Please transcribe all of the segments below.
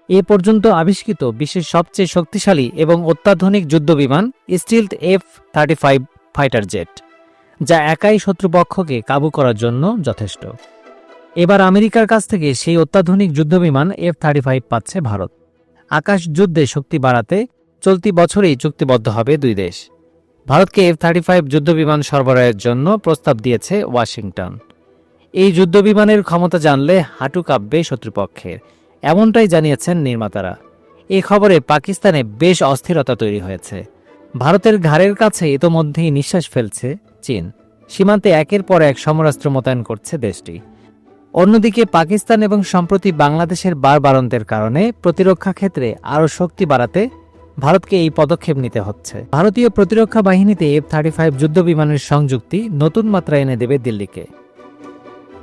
এ পর্যন্ত আবিষ্কৃত বিশ্বের সবচেয়ে শক্তিশালী এবং অত্যাধুনিক যুদ্ধবিমান স্টিলথ F-35 ফাইটার জেট, যা একাই শত্রুপক্ষকে কাবু করার জন্য যথেষ্ট। এবার আমেরিকার কাছ থেকে সেই অত্যাধুনিক যুদ্ধবিমান F-35 পাচ্ছে ভারত। আকাশ যুদ্ধে শক্তি বাড়াতে চলতি বছরেই চুক্তিবদ্ধ হবে দুই দেশ। ভারতকে F-35 যুদ্ধবিমান সরবরাহের জন্য প্রস্তাব দিয়েছে ওয়াশিংটন। এই যুদ্ধবিমানের ক্ষমতা জানলে হাঁটু কাঁপবে শত্রুপক্ষের, এমনটাই জানিয়েছেন নির্মাতারা। এই খবরে পাকিস্তানে বেশ অস্থিরতা তৈরি হয়েছে। ভারতের ঘাড়ের কাছে ইতোমধ্যেই নিঃশ্বাস ফেলছে চীন। সীমান্তে একের পর এক সমরাস্ত্র মোতায়েন করছে দেশটি। অন্যদিকে পাকিস্তান এবং সম্প্রতি বাংলাদেশের বাড়বাড়ন্তের কারণে প্রতিরক্ষা ক্ষেত্রে আরও শক্তি বাড়াতে ভারতকে এই পদক্ষেপ নিতে হচ্ছে। ভারতীয় প্রতিরক্ষা বাহিনীতে F-35 যুদ্ধবিমানের সংযুক্তি নতুন মাত্রা এনে দেবে দিল্লিকে।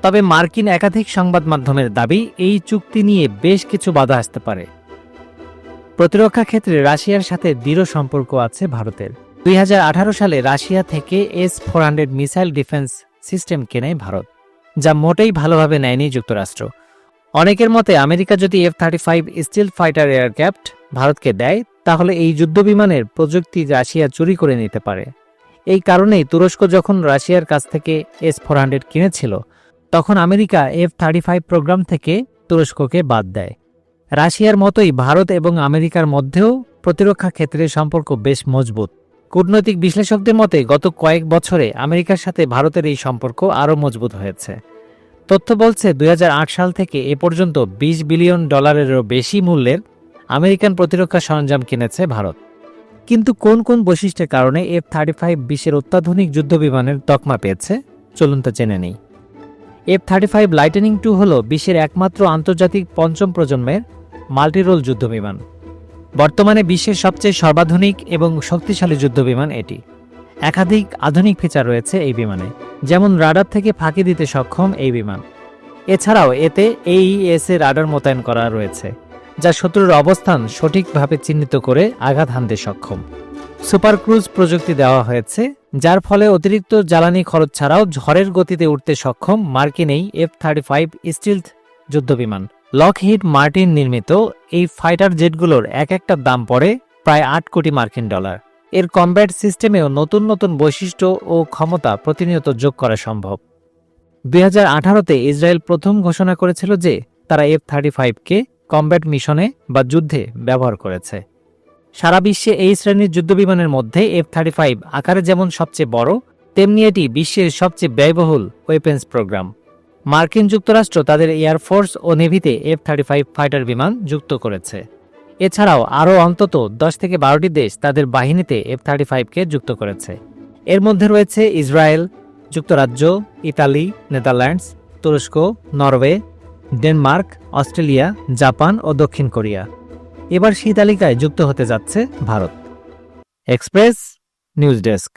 তবে মার্কিন একাধিক সংবাদ মাধ্যমের দাবি, এই চুক্তি নিয়ে বেশ কিছু বাধা আসতে পারে। প্রতিরক্ষা ক্ষেত্রে রাশিয়ার সাথে দৃঢ় সম্পর্ক আছে ভারতের। 2018 সালে রাশিয়া থেকে S-400 মিসাইল ডিফেন্স সিস্টেম কেনে ভারত, যা মোটেই ভালোভাবে নেয়নি যুক্তরাষ্ট্র। অনেকের মতে আমেরিকা যদি F-35 স্টিলথ ফাইটার এয়ারক্রাফট ভারতকে দেয়, তাহলে এই যুদ্ধবিমানের প্রযুক্তি রাশিয়া চুরি করে নিতে পারে। এই কারণেই তুরস্ক যখন রাশিয়ার কাছ থেকে S-400 কিনেছিল, তখন আমেরিকা F-35 প্রোগ্রাম থেকে তুরস্ককে বাদ দেয়। রাশিয়ার মতোই ভারত এবং আমেরিকার মধ্যেও প্রতিরক্ষা ক্ষেত্রে সম্পর্ক বেশ মজবুত। কূটনৈতিক বিশ্লেষকদের মতে গত কয়েক বছরে আমেরিকার সাথে ভারতের এই সম্পর্ক আরও মজবুত হয়েছে। তথ্য বলছে 2008 সাল থেকে এ পর্যন্ত $20 বিলিয়ন বেশি মূল্যের আমেরিকান প্রতিরক্ষা সরঞ্জাম কিনেছে ভারত। কিন্তু কোন কোন বৈশিষ্ট্যের কারণে F-35 বিশ্বের অত্যাধুনিক যুদ্ধবিমানের তকমা পেয়েছে, চলুন তা জেনে নেই। F-35 লাইটেনিং II হল বিশ্বের একমাত্র আন্তর্জাতিক পঞ্চম প্রজন্মের মাল্টিরোল যুদ্ধবিমান। বর্তমানে বিশ্বের সবচেয়ে সর্বাধুনিক এবং শক্তিশালী যুদ্ধবিমান এটি। একাধিক আধুনিক ফিচার রয়েছে এই বিমানে, যেমন রাডার থেকে ফাঁকি দিতে সক্ষম এই বিমান। এছাড়াও এতে AES রাডার মোতায়েন করা রয়েছে, যা শত্রুর অবস্থান সঠিকভাবে চিহ্নিত করে আঘাত হানতে সক্ষম। সুপার ক্রুজ প্রযুক্তি দেওয়া হয়েছে, যার ফলে অতিরিক্ত জ্বালানি খরচ ছাড়াও ঝড়ের গতিতে উঠতে সক্ষম মার্কিন এই F-35 স্টিলথ যুদ্ধবিমান। লকহিড মার্টিন নির্মিত এই ফাইটার জেটগুলোর এক একটার দাম পড়ে প্রায় $8 কোটি। এর কমব্যাট সিস্টেমেও নতুন নতুন বৈশিষ্ট্য ও ক্ষমতা প্রতিনিয়ত যোগ করা সম্ভব। 2018-তে ইসরায়েল প্রথম ঘোষণা করেছিল যে তারা F-35কে কমব্যাট মিশনে বা যুদ্ধে ব্যবহার করেছে। সারা বিশ্বে এই শ্রেণীর যুদ্ধবিমানের মধ্যে F-35 আকারে যেমন সবচেয়ে বড়, তেমনি এটি বিশ্বের সবচেয়ে ব্যয়বহুল ওয়েপেন্স প্রোগ্রাম। মার্কিন যুক্তরাষ্ট্র তাদের এয়ারফোর্স ও নেভিতে F-35 ফাইটার বিমান যুক্ত করেছে। এছাড়াও আরও অন্তত 10 থেকে 12টি দেশ তাদের বাহিনীতে F-35কে যুক্ত করেছে। এর মধ্যে রয়েছে ইসরায়েল, যুক্তরাজ্য, ইতালি, নেদারল্যান্ডস, তুরস্ক, নরওয়ে, ডেনমার্ক, অস্ট্রেলিয়া, জাপান ও দক্ষিণ কোরিয়া। এবার সেই তালিকায় যুক্ত হতে যাচ্ছে ভারত। Express news desk.